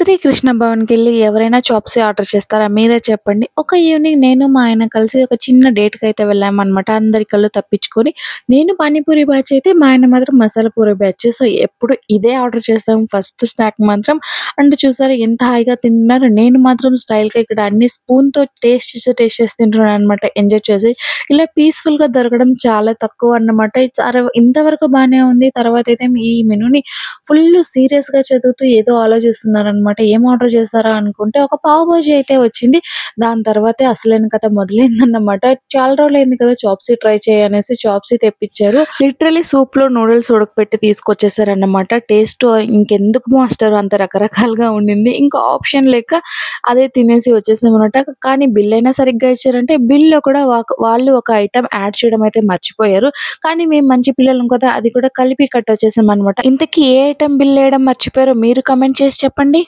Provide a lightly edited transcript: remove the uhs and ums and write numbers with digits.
శ్రీకృష్ణ భవన్‌కెళ్ళి ఎవరైనా చాప్సే ఆర్డర్ చేస్తారా? మీరే చెప్పండి. ఒక ఈవినింగ్ నేను, మా ఆయన కలిసి ఒక చిన్న డేట్‌కయితే వెళ్ళామనమాట. అందరి కళ్ళు తప్పించుకొని. నేను పానీపూరి బ్యాచ్ అయితే, మా ఆయన మాత్రం మసాలా పూరి బ్యాచ్. సో, ఎప్పుడు ఇదే ఆర్డర్ చేస్తాం ఫస్ట్ స్నాక్ మాత్రం. అండ్ చూసారా ఎంత హాయిగా తింటున్నారో. నేను మాత్రం స్టైల్‌గా ఇక్కడ అన్ని స్పూన్‌తో టేస్ట్ చేసి తింటున్నాననమాట ఎంజాయ్ చేసి. ఇలా పీస్‌ఫుల్‌గా దొరకడం చాలా తక్కువన్నమాట. ఇంతవరకు బానే ఉంది. తర్వాతయితే ఈ మెనూని ఫుల్లు సీరియస్‌గా చదువుతూ ఏదో ఆలోచిస్తున్నారనమాట. ఏం ఆర్డర్ చేశారా అనుకుంటే ఒక పావు బాజీ అయితే వచ్చింది. దాని తర్వాతే అసలైన కథ మొదలైందన్నమాట. చాలా రోజులైంది కదా! చాప్సీ ట్రై చేయి అనేసి చాప్సీ తెప్పిచ్చారు. లిటరల్లీ సూప్‌లో నూడిల్స్ ఉడకపెట్టి తీసుకొచ్చేసారన్నమాట. టేస్ట్ ఇంకెందుకు మాస్టర్ అంత రకరకాలుగా ఉండింది. ఇంకా ఆప్షన్ లేక అదే తినేసి వచ్చేసామన్నమాట. కానీ బిల్లయినా సరిగ్గా ఇచ్చారంటే బిల్‌లో కూడా వాళ్ళు ఒక ఐటెమ్ యాడ్ చేయడం అయితే మర్చిపోయారు. కానీ మేము మంచి పిల్లలం కదా! అది కూడా కలిపి కట్టొచ్చేసామనమాట. ఇంతకీ ఏ ఐటెమ్ బిల్లేయడం మర్చిపోయారో మీరు కామెంట్ చేసి చెప్పండి?